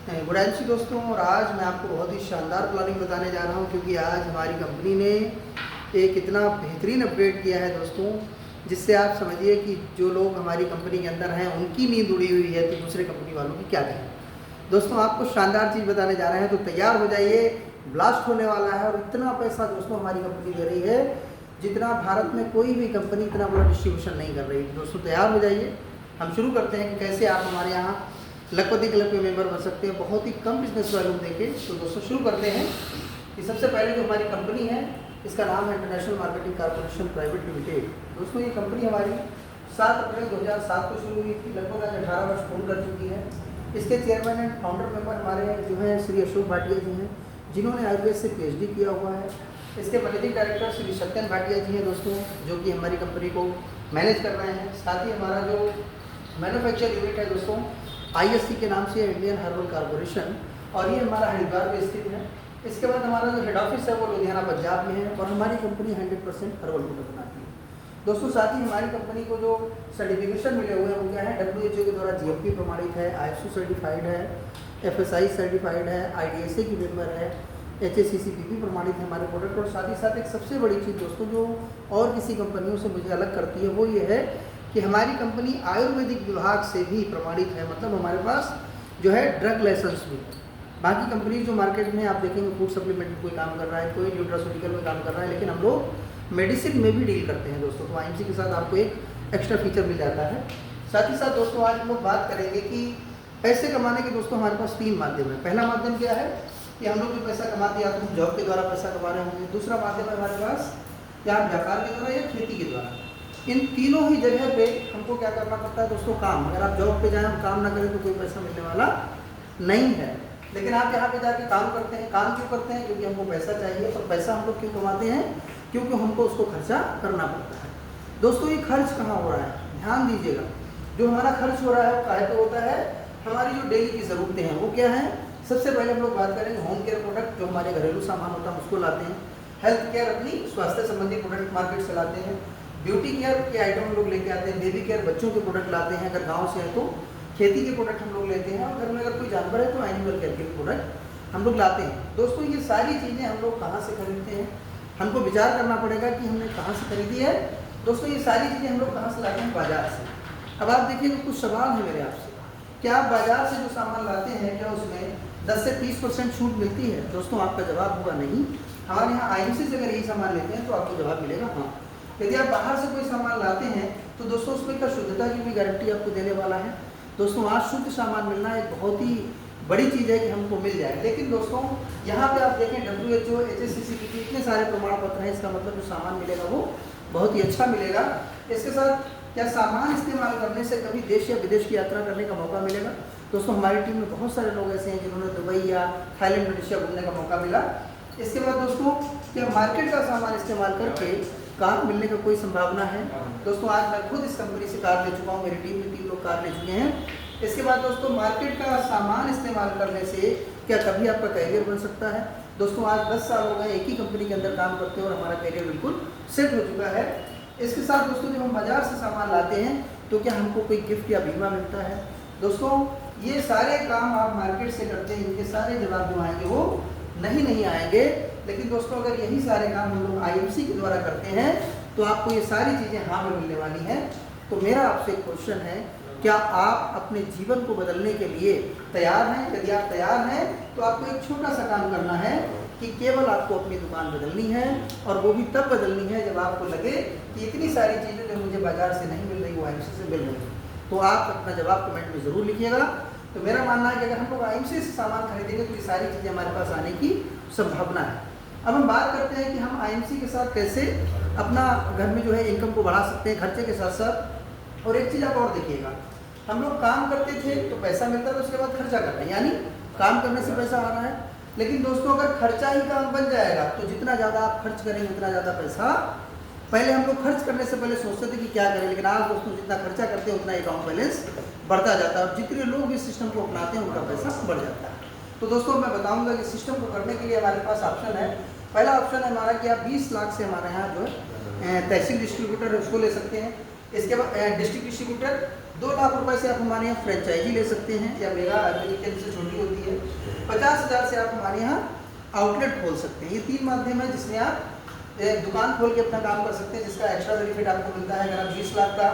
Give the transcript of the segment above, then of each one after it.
Good दोस्तों, और आज मैं आपको बहुत ही शानदार प्लानिंग बताने जा रहा हूं, क्योंकि आज हमारी कंपनी ने एक इतना बेहतरीन अपडेट किया है दोस्तों, जिससे आप समझिए कि जो लोग हमारी कंपनी के अंदर हैं उनकी नींद उड़ी हुई है, तो दूसरे कंपनी वालों की क्या कहें। दोस्तों आपको शानदार चीज़ बताने जा रहे हैं, तो तैयार हो जाइए। ब्लास्ट होने वाला है और इतना पैसा दोस्तों हमारी कंपनी दे रही है जितना भारत में कोई भी कंपनी इतना बड़ा डिस्ट्रीब्यूशन नहीं कर रही है। दोस्तों तैयार हो जाइए, हम शुरू करते हैं कि कैसे आप हमारे यहाँ लखपति क्लब के मेंबर बन सकते हैं बहुत ही कम बिजनेस वॉल्यूम देके। तो दोस्तों शुरू करते हैं कि सबसे पहले जो हमारी कंपनी है इसका नाम है international marketing corporation private limited. दोस्तों ये कंपनी हमारी 7 अप्रैल 2007 को शुरू हुई थी, लगभग आज 18 वर्ष पूर्ण कर चुकी है। इसके चेयरमैन एंड फाउंडर मेंबर हमारे जो हैं श्री अशोक भाटिया जी हैं, जिन्होंने आयुर्वेद से PhD किया हुआ है। इसके मैनेजिंग डायरेक्टर श्री सत्यन भाटिया जी हैं दोस्तों, जो कि हमारी कंपनी को मैनेज कर रहे हैं। साथ ही हमारा जो मैन्युफैक्चर यूनिट है दोस्तों ISC के नाम से इंडियन हर्बल कॉर्पोरेशन, और ये हमारा हरिद्वार में स्थित है। इसके बाद हमारा जो हेड ऑफिस है वो लुधियाना पंजाब में है, और हमारी कंपनी 100% हर्बल प्रोडक्ट बनाती है दोस्तों। साथ ही हमारी कंपनी को जो सर्टिफिकेशन मिले हुए हैं वो क्या है, WHO के द्वारा GMP प्रमाणित है, ISO सर्टिफाइड है, FSI सर्टिफाइड है, IDSA की मेंबर है, HACCP प्रमाणित है हमारे प्रोडक्ट। और साथ ही साथ एक सबसे बड़ी चीज़ दोस्तों जो और किसी कंपनियों से मुझे अलग करती है वो ये है कि हमारी कंपनी आयुर्वेदिक विभाग से भी प्रमाणित है, मतलब हमारे पास जो है ड्रग लाइसेंस भी है। बाकी कंपनी जो मार्केट में आप देखेंगे फूड सप्लीमेंट में कोई काम कर रहा है, कोई न्यूट्रास्यूटिकल में काम कर रहा है, लेकिन हम लोग मेडिसिन में भी डील करते हैं दोस्तों। तो IMC के साथ आपको एक एक्स्ट्रा फीचर मिल जाता है। साथ ही साथ दोस्तों आज हम लोग बात करेंगे कि पैसे कमाने के दोस्तों हमारे पास 3 माध्यम है। पहला माध्यम क्या है कि हम लोग जो पैसा कमाते हैं, या तो हम जॉब के द्वारा पैसा कमा रहे होंगे। दूसरा माध्यम है हमारे पास या हम व्यापार के द्वारा या खेती के द्वारा। इन तीनों ही जगह पे हमको क्या करना पड़ता है दोस्तों, काम। अगर आप जॉब पे जाएं और काम ना करें तो कोई पैसा मिलने वाला नहीं है, लेकिन आप यहाँ पे जाके काम करते हैं। काम क्यों करते हैं? क्योंकि हमको पैसा चाहिए। और पैसा हम लोग क्यों कमाते हैं? क्योंकि हमको उसको खर्चा करना पड़ता है। दोस्तों ये खर्च कहाँ हो रहा है, ध्यान दीजिएगा। जो हमारा खर्च हो रहा है वो काहे पे होता है, हमारी जो डेली की ज़रूरतें हैं वो क्या है। सबसे पहले हम लोग बात करेंगे होम केयर प्रोडक्ट, जो हमारे घरेलू सामान होता है उसको लाते हैं। हेल्थ केयर, अपनी स्वास्थ्य संबंधी प्रोडक्ट मार्केट से लाते हैं। ब्यूटी केयर के आइटम हम लोग लेके आते हैं। बेबी केयर, बच्चों के प्रोडक्ट लाते हैं। अगर गांव से है तो खेती के प्रोडक्ट हम लोग लेते हैं, और घर में अगर कोई जानवर है तो एनिमल केयर के प्रोडक्ट हम लोग लाते हैं। दोस्तों ये सारी चीज़ें हम लोग कहाँ से खरीदते हैं, हमको विचार करना पड़ेगा कि हमने कहाँ से खरीदी है। दोस्तों ये सारी चीज़ें हम लोग कहाँ से लाते हैं, बाजार से। अब आप देखिए कुछ सवाल है मेरे आपसे, क्या आप बाजार से जो सामान लाते हैं क्या उसमें 10 से 30% छूट मिलती है? दोस्तों आपका जवाब होगा नहीं। हमारे यहाँ IMC से अगर यही सामान लेते हैं तो आपको जवाब मिलेगा हाँ। यदि आप बाहर से कोई सामान लाते हैं तो दोस्तों उसमें क्या शुद्धता की भी गारंटी आपको देने वाला है। दोस्तों आज शुद्ध सामान मिलना एक बहुत ही बड़ी चीज़ है कि हमको मिल जाए। लेकिन दोस्तों यहाँ पे आप देखें WHO, HACCP इतने सारे प्रमाण पत्र हैं, इसका मतलब जो सामान मिलेगा वो बहुत ही अच्छा मिलेगा। इसके साथ क्या सामान इस्तेमाल करने से कभी देश या विदेश की यात्रा करने का मौका मिलेगा? दोस्तों हमारी टीम में बहुत सारे लोग ऐसे हैं जिन्होंने दुबई या थाईलैंड, मलेशिया घूमने का मौका मिला। इसके बाद दोस्तों क्या मार्केट का सामान इस्तेमाल करके कार मिलने का कोई संभावना है? दोस्तों आज मैं खुद इस कंपनी से कार ले चुका हूँ, मेरी टीम में 3 लोग कार ले चुके हैं। इसके बाद दोस्तों मार्केट का सामान इस्तेमाल करने से क्या कभी आपका कैरियर बन सकता है? दोस्तों आज 10 साल हो गए एक ही कंपनी के अंदर काम करते हैं और हमारा कैरियर बिल्कुल सेट हो चुका है। इसके साथ दोस्तों जब हम बाजार से सामान लाते हैं तो क्या हमको कोई गिफ्ट या बीमा मिलता है? दोस्तों ये सारे काम आप मार्केट से करते हैं, इनके सारे जवाब जो आएंगे वो नहीं आएंगे। लेकिन दोस्तों अगर यही सारे काम हम लोग IMC के द्वारा करते हैं तो आपको ये सारी चीज़ें हाँ में मिलने वाली हैं। तो मेरा आपसे क्वेश्चन है, क्या आप अपने जीवन को बदलने के लिए तैयार हैं? यदि आप तैयार हैं तो आपको एक छोटा सा काम करना है कि केवल आपको अपनी दुकान बदलनी है, और वो भी तब बदलनी है जब आपको लगे कि इतनी सारी चीज़ें जो मुझे बाजार से नहीं मिल रही वो IMC से मिल रही है। तो आप अपना जवाब कमेंट में ज़रूर लिखिएगा। तो मेरा मानना है कि अगर हम लोग IMC से सामान खरीदेंगे तो ये सारी चीज़ें हमारे पास आने की संभावना है। अब हम बात करते हैं कि हम IMC के साथ कैसे अपना घर में जो है इनकम को बढ़ा सकते हैं खर्चे के साथ साथ। और एक चीज़ आप और देखिएगा, हम लोग काम करते थे तो पैसा मिलता था, उसके बाद खर्चा करना, यानी काम करने से पैसा आ रहा है। लेकिन दोस्तों अगर खर्चा ही काम बन जाएगा तो जितना ज़्यादा आप खर्च करेंगे उतना ज़्यादा पैसा, पहले हम लोग खर्च करने से पहले सोचते थे कि क्या करें, लेकिन आज दोस्तों जितना खर्चा करते हैं उतना अकाउंट बैलेंस बढ़ता जाता है, और जितने लोग इस सिस्टम को अपनाते हैं उनका पैसा बढ़ जाता है। तो दोस्तों मैं बताऊंगा कि सिस्टम को करने के लिए हमारे पास ऑप्शन है। पहला ऑप्शन है हमारा कि आप 20 लाख से हमारे यहाँ जो है तहसील डिस्ट्रीब्यूटर है उसको ले सकते हैं। इसके बाद डिस्ट्रिक्ट डिस्ट्रीब्यूटर 2 लाख रुपए से आप हमारे यहाँ फ्रेंचाइजी ले सकते हैं, या मेगा आयुर्वेदिक केंद्र से छोटी होती है 50,000 से आप हमारे यहाँ आउटलेट खोल सकते हैं। ये 3 माध्यम है जिसमें आप दुकान खोल के अपना काम कर सकते हैं, जिसका एक्स्ट्रा बेनिफिट आपको मिलता है। अगर आप 20 लाख का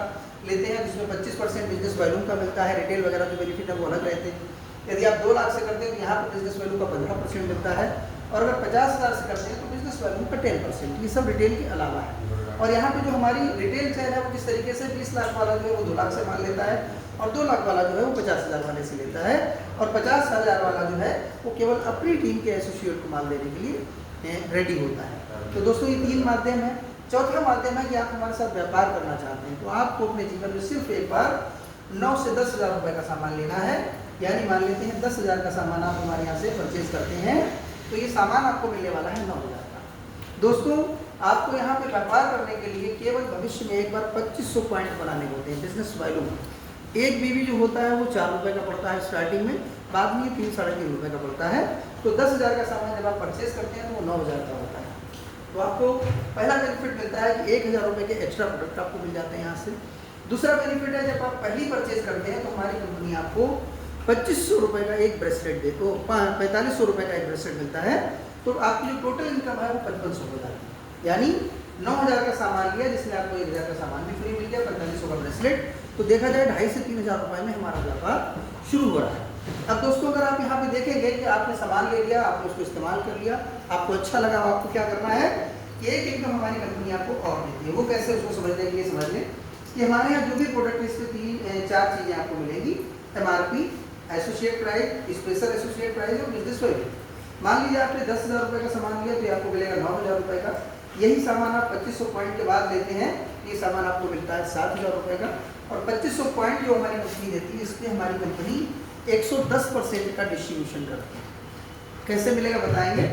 लेते हैं जिसमें 25% बिजनेस वैल्यू का मिलता है, रिटेल वगैरह के बेनिफिट है वो अलग रहते हैं। यदि आप 2 लाख से करते हैं तो यहाँ पर बिजनेस वैल्यू का 15% मिलता है, और अगर 50,000 से करते हैं तो बिजनेस वैल्यू का 10%। ये सब रिटेल के अलावा है। और यहाँ पे जो हमारी रिटेल चैन है वो किस तरीके से 20 लाख वाला जो है वो 2 लाख से माल लेता है, और 2 लाख वाला जो है वो 50,000 वाले से लेता है, और 50,000 वाला जो है वो केवल अपनी टीम के एसोसिएट को माल देने के लिए रेडी होता है। तो दोस्तों ये 3 माध्यम है। चौथा माध्यम है कि आप हमारे साथ व्यापार करना चाहते हैं तो आपको अपने जीवन में सिर्फ एक बार 9 से 10,000 रुपये का सामान लेना है। यानी मान लेते हैं 10,000 का सामान आप हमारे यहाँ से परचेज करते हैं तो ये सामान आपको मिलने वाला है 9,000 का। दोस्तों आपको यहाँ पे व्यापार करने के लिए केवल भविष्य में एक बार 2500 पॉइंट बनाने होते हैं बिजनेस वैल्यू। एक बीवी जो होता है वो 4 रुपये का पड़ता है स्टार्टिंग में, बाद में 3 साढ़े 3 रुपये का पड़ता है। तो 10,000 का सामान जब आप परचेज करते हैं तो वो 9,000 का होता है। तो आपको पहला बेनिफिट मिलता है कि 1,000 रुपये के एक्स्ट्रा प्रोडक्ट आपको मिल जाते हैं यहाँ से। दूसरा बेनिफिट है जब आप पहली परचेज करते हैं तो हमारी कंपनी आपको 2500 रुपये का एक ब्रेसलेट दे, तो 4500 रुपये का एक ब्रेसलेट मिलता है। तो आपकी जो टोटल इनकम है वो 5500 हो जाती है। यानी 9,000 का सामान लिया जिसमें आपको 1,000 का सामान भी फ्री मिल गया, 4500 का ब्रेसलेट। तो देखा जाए 2,500 से 3,000 रुपये में हमारा व्यापार शुरू हो रहा है। अब दोस्तों अगर आप यहाँ पे देखेंगे कि आपने सामान ले लिया, आपने उसको इस्तेमाल कर लिया, आपको अच्छा लगा, आपको क्या करना है कि एक इनकम हमारी कंपनी आपको और देती है। वो कैसे, उसको समझने के लिए समझ लें कि हमारे यहाँ जो भी प्रोडक्ट इसमें 3-4 चीज़ें आपको मिलेंगी। MRP, associate price, special associate price और बिजनेस वैल्यू। मान लीजिए आपने 10,000 रुपये का सामान लिया तो आपको मिलेगा 9,000 रुपये का। यही सामान आप 2500 पॉइंट के बाद लेते हैं, ये सामान आपको मिलता है 7,000 रुपये का। और 2500 पॉइंट जो हमारी कंपनी देती है इसमें हमारी कंपनी 110% का डिस्ट्रीब्यूशन करती है। कैसे मिलेगा बताएंगे।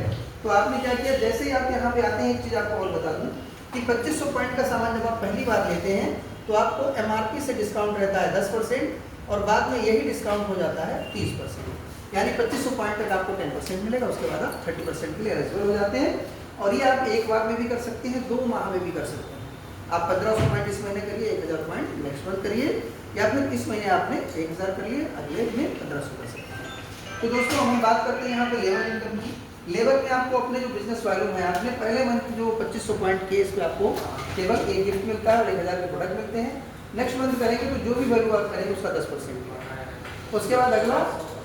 तो आपने क्या किया, जैसे ही आप यहाँ पे आते हैं एक चीज़ आपको और बता दूँ कि 2500 पॉइंट का सामान जब आप पहली बार लेते हैं तो आपको MRP से डिस्काउंट रहता है 10% और बाद में यही डिस्काउंट हो जाता है 30%। यानी 2500 पॉइंट तक आपको 10% मिलेगा, उसके बाद आप 30% के लिए एलिजिबल हो जाते हैं। और ये आप एक बार में भी कर सकते हैं, 2 माह में भी कर सकते हैं। आप 1500 पॉइंट इस महीने करिए, 1,000 पॉइंट नेक्स्ट मंथ करिए, या फिर इस महीने आपने 1,000 कर लिए, अगले महीने 1,500 कर सकते हैं। तो दोस्तों हम बात करते हैं यहाँ पे लेवल इनकम की। लेवल में आपको अपने जो बिजनेस वैल्यू है, आपने पहले मंथ जो 2500 पॉइंट के इस पर आपको केवल एक गिफ्ट मिलता है और 1,000 के प्रोडक्ट मिलते हैं। नेक्स्ट मंथ करेंगे तो जो भी वैल्यू आप करेंगे उसका 10%। उसके बाद अगला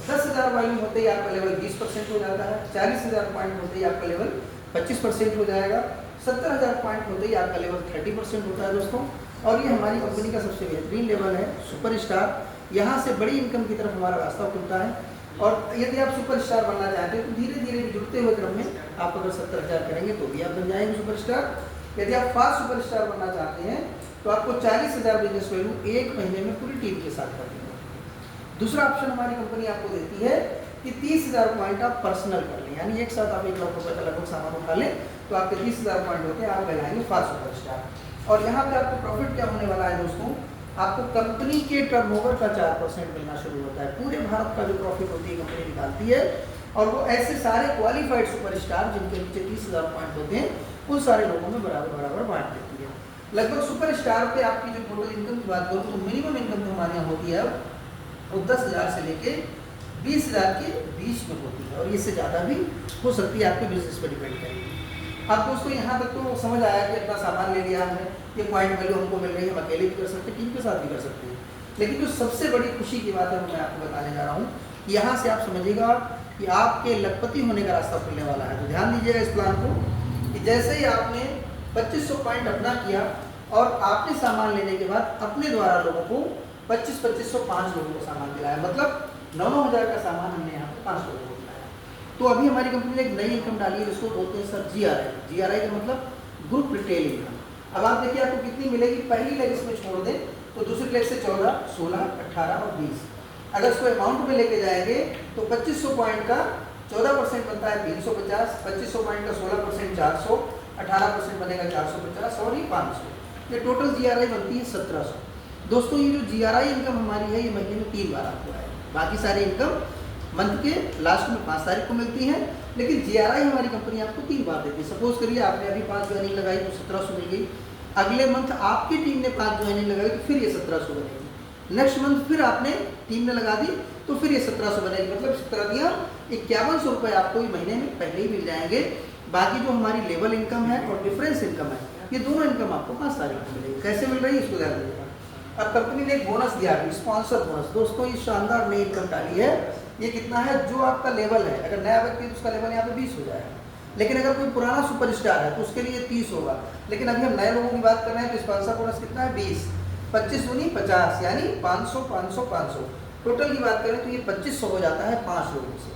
10,000 वैल्यू होते ही आपका लेवल 20% हो जाता है। 40,000 पॉइंट होते ही आपका लेवल 25% हो जाएगा। 70,000 पॉइंट होते ही आपका लेवल 30% होता है दोस्तों। और ये हमारी कंपनी का सबसे बेहतरीन लेवल है, सुपर स्टार। यहाँ से बड़ी इनकम की तरफ हमारा रास्ता खुलता है। और यदि आप सुपर स्टार बनना चाहते हैं तो धीरे धीरे जुड़ते हुए क्रम में आप अगर 70,000 करेंगे तो भी आप बन जाएंगे सुपर स्टार। यदि आप फास्ट सुपर स्टार बनना चाहते हैं तो आपको 40,000 बिजनेस वैल्यू एक महीने में पूरी टीम के साथ करनी होगी। दूसरा ऑप्शन हमारी कंपनी आपको देती है कि 30,000 पॉइंट आप पर्सनल कर लें, यानी एक साथ आप 1 लाख रुपये का लगभग सामान उठा लें तो आपके 30,000 पॉइंट होते हैं, आप बनाएंगे फास्ट सुपर स्टार। और यहाँ पे आपको प्रॉफिट क्या होने वाला है दोस्तों, आपको कंपनी के टर्नओवर का 4% मिलना शुरू होता है। पूरे भारत का जो प्रॉफिट होती है कंपनी निकालती है, और वो ऐसे सारे क्वालिफाइड सुपर स्टार जिनके नीचे 30,000 पॉइंट होते हैं उन सारे लोगों में बराबर बराबर बांट देती है। लगभग सुपर स्टार पे आपकी जो टोटल इनकम की बात करूँ तो मिनिमम इनकम जो हमारे यहाँ होती है वो 10,000 से लेके 20,000 के बीच में होती है, और इससे ज़्यादा भी हो सकती है, आपके बिजनेस पर डिपेंड करेगी। अब दोस्तों यहाँ तक तो समझ आया कि अपना सामान ले लिया हमने, ये पॉइंट वैल्यू हमको मिल रही है, हम अकेले भी कर सकते हैं, टीम के साथ भी कर सकते हैं। लेकिन जो सबसे बड़ी खुशी की बात है वो मैं आपको बताने जा रहा हूँ, यहाँ से आप समझिएगा कि आपके लखपति होने का रास्ता खुलने वाला है। तो ध्यान दीजिएगा इस प्लान को कि जैसे ही आपने 2500 पॉइंट अपना किया और आपने सामान लेने के बाद अपने द्वारा लोगों को 2500 5 लोगों को सामान दिलाया, मतलब 9,000 का सामान हमने यहाँ पर 5 लोगों को दिलाया। तो अभी हमारी कंपनी ने एक नई इनकम डाली है जिसको बोलते हैं सर GRI का मतलब ग्रुप रिटेल इनकम। अब आप देखिए आपको कितनी मिलेगी, पहली लेग इसमें छोड़ दें तो दूसरी लेग से 14, 16, 18 और 20। अगर इसको अमाउंट में लेके जाएंगे तो 2500 पॉइंट का 14% बनता है 350, 2500 पॉइंट का 16% 400, 18% बनेगा 450 और ये 500। ये टोटल GRI बनती है 1700। दोस्तों ये जो GRI इनकम हमारी है ये महीने में 3 बार आपको आएगी। बाकी सारी इनकम मंथ के लास्ट में 5 तारीख को मिलती है, लेकिन GRI हमारी कंपनी आपको 3 बार देती है। सपोज करिए आपने अभी 5 ज्वाइनिंग लगाई तो 1700 मिल गई, अगले मंथ आपकी टीम ने 5 ज्वाइनिंग लगाई तो फिर ये 1700 बनेगी, नेक्स्ट मंथ फिर आपने टीम ने लगा दी तो फिर ये 1700 बनेगी, मतलब 17,51 रुपये आपको ये महीने में पहले ही मिल जाएंगे। बाकी जो हमारी लेवल इनकम है और डिफरेंस इनकम है, ये दोनों इनकम आपको 5 तारीख को मिलेगी। कैसे मिल रही है इसको ध्यान दीजिएगा। अब कंपनी ने एक बोनस दिया है, स्पॉन्सर बोनस। दोस्तों ये शानदार नई इनकम डाली है। ये कितना है, जो आपका लेवल है, अगर नया व्यक्ति तो उसका लेवल यहाँ पे 20 हो जाएगा, लेकिन अगर कोई पुराना सुपरस्टार है तो उसके लिए 30 होगा। लेकिन अभी हम नए लोगों की बात कर रहे हैं तो स्पॉन्सर बोनस कितना है, 20, 25 दूनी 50, यानी 500 500 500 टोटल की बात करें तो ये 2500 हो जाता है 5 लोगों से।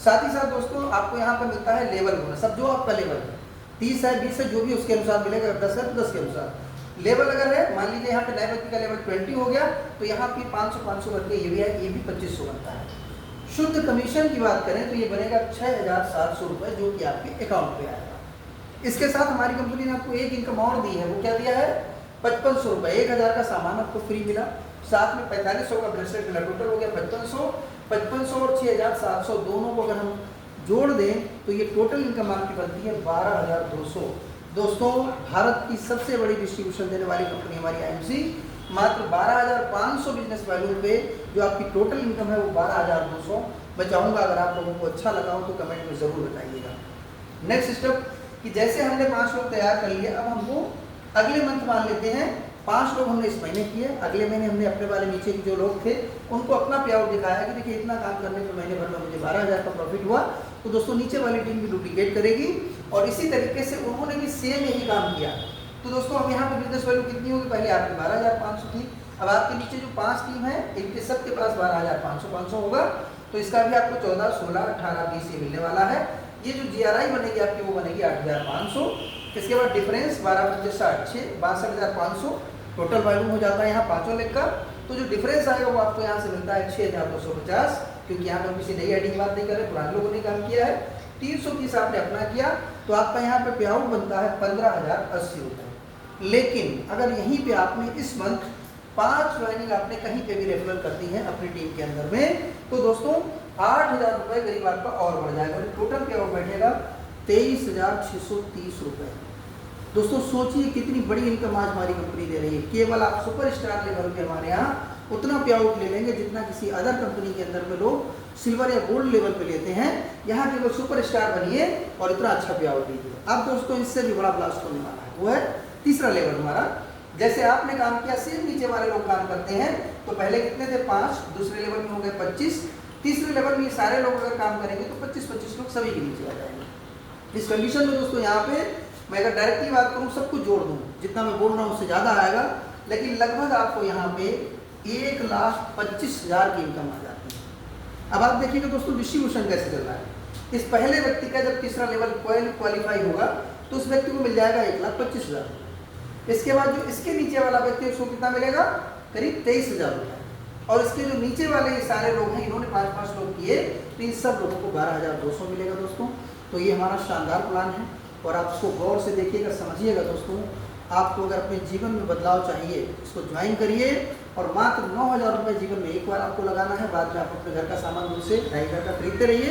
साथ ही साथ दोस्तों आपको यहाँ पर मिलता है लेवल बोनस। अब जो आपका लेवल है 30 है 20 है, जो भी उसके अनुसार मिलेगा, 10 है तो 10 के अनुसार। लेवल अगर है, मान लीजिए यहाँ पे नए व्यक्ति का लेवल 20 हो गया तो यहाँ पे 500 500 करके ये भी है, ये भी 2500 बनता है। शुद्ध कमीशन की बात करें तो ये बनेगा 6,700 रुपये, जो कि आपके अकाउंट पे आएगा। इसके साथ हमारी कंपनी ने आपको एक इनकम और दी है, वो क्या दिया है, 5500 रुपये, 1000 का सामान आपको फ्री मिला, साथ में 4500 का ब्रेसलेट मिला, टोटल हो गया 5500 और 6,700 दोनों को अगर हम जोड़ दें तो ये टोटल इनकम आपकी बनती है 12,200। दोस्तों भारत की सबसे बड़ी डिस्ट्रीब्यूशन देने वाली कंपनी हमारी IMC, मात्र 12,500 बिजनेस वैल्यू पे जो आपकी टोटल इनकम है वो 12,200। मैं चाहूँगा अगर आप लोगों को अच्छा लगा हो तो कमेंट में ज़रूर बताइएगा। नेक्स्ट स्टेप कि जैसे हमने 5 लोग तैयार कर लिए, अब हमको अगले मंथ मान लेते हैं 5 लोग हमने इस महीने किए, अगले महीने हमने अपने वाले नीचे के जो लोग थे उनको अपना पे आउट दिखाया कि देखिए इतना काम करने पर महीने भर में मुझे 12,000 का प्रॉफिट हुआ। तो दोस्तों नीचे वाली टीम भी डुप्लीकेट करेगी और इसी तरीके से उन्होंने भी सेम यही काम किया। तो दोस्तों अब यहाँ पे बिजनेस वैल्यू कितनी होगी, पहले आपकी 12,500 थी, अब आपके नीचे जो 5 टीम है इनके सबके पास 12,500 होगा। तो इसका भी आपको 14, 16, 18, 20 ये मिलने वाला है। ये जो GRI बनेगी आपकी वो बनेगी 8,500। इसके बाद डिफरेंस 12 × 60 6, 62,500 टोटल वैल्यू हो जाता है यहाँ 5 लेख का। तो जो डिफरेंस आएगा वो आपको यहाँ से मिलता है 6,250, क्योंकि यहाँ पर किसी नई आईडी की बात नहीं कर रहे, पुराने लोगों ने काम किया है। 330 आपने अपना किया तो आपका यहाँ पे पे आउट बनता है 15,080 रुपये। लेकिन अगर यहीं पे आपने इस मंथ 5 ज्वाइनिंग आपने कहीं पे भी रेफरल कर दी है अपनी टीम के अंदर में, तो दोस्तों 8,000 रुपये करीब आपका और बढ़ जाएगा। टोटल पे आउट बैठेगा 23,630 रुपये। दोस्तों सोचिए कितनी बड़ी इनकम आज हमारी कंपनी दे रही है। केवल आप सुपरस्टार लेवल पे हमारे यहाँ उतना पे आउट ले लेंगे जितना किसी अदर कंपनी के अंदर में लोग सिल्वर या गोल्ड लेवल पे लेते हैं। यहाँ केवल सुपरस्टार बनिए और इतना अच्छा पे आउट लीजिए। अब दोस्तों इससे भी बड़ा ब्लास्ट होने वाला है, वो है तीसरा लेवल हमारा। जैसे आपने काम किया सेम नीचे वाले लोग काम करते हैं। तो पहले कितने थे, 5, दूसरे लेवल में हो गए 25, तीसरे लेवल में सारे लोग अगर काम करेंगे तो 25-25 लोग सभी के नीचे आ जाएंगे। इस कंडीशन में दोस्तों यहाँ पे मैं अगर डायरेक्टली बात करूँ, सब कुछ जोड़ दूँ, जितना मैं बोल रहा हूँ उससे ज़्यादा आएगा, लेकिन लगभग आपको यहाँ पे 1,25,000 की इनकम आ जाती है। अब आप देखिएगा दोस्तों डिस्ट्रीब्यूशन कैसे चल रहा है। इस पहले व्यक्ति का जब तीसरा लेवल क्वालिफाई होगा तो उस व्यक्ति को मिल जाएगा 1,25,000। इसके बाद जो इसके नीचे वाला व्यक्ति है उसको कितना मिलेगा, करीब 23,000 रुपये। और इसके जो नीचे वाले ये सारे लोग हैं, इन्होंने 5-5 लोग किए तो इन सब लोगों को 12,200 मिलेगा दोस्तों। तो ये हमारा शानदार प्लान है और आप इसको गौर से देखिएगा, समझिएगा दोस्तों। आपको अगर अपने जीवन में बदलाव चाहिए इसको ज्वाइन करिए और मात्र 9,000 रुपये जीवन में एक बार आपको लगाना है। बाद में आप अपने घर का सामान मुझसे 2.5 का खरीदते रहिए,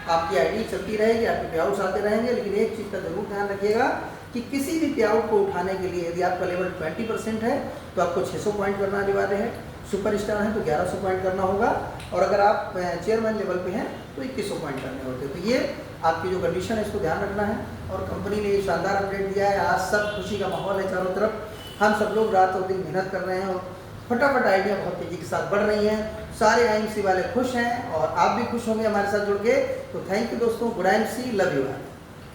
आपकी आईडी चलती रहेगी, आपके पे आउट्स आते रहेंगे। लेकिन एक चीज़ का जरूर ध्यान रखिएगा कि किसी भी पे आउट को उठाने के लिए यदि आपका लेवल 20% है तो आपको 600 पॉइंट करना अनिवार्य है, सुपरस्टार हैं तो 1100 पॉइंट करना होगा, और अगर आप चेयरमैन लेवल पे हैं तो 2100 पॉइंट करने होते हैं। तो ये आपकी जो कंडीशन है इसको ध्यान रखना है। और कंपनी ने ये शानदार अपडेट दिया है। आज सब खुशी का माहौल है चारों तरफ। हम सब लोग रात और दिन मेहनत कर रहे हैं और फटाफट आइडिया बहुत तेज़ी के साथ बढ़ रही हैं। सारे IMC वाले खुश हैं और आप भी खुश होंगे हमारे साथ जुड़ के। तो थैंक यू दोस्तों। Good IMC, love you.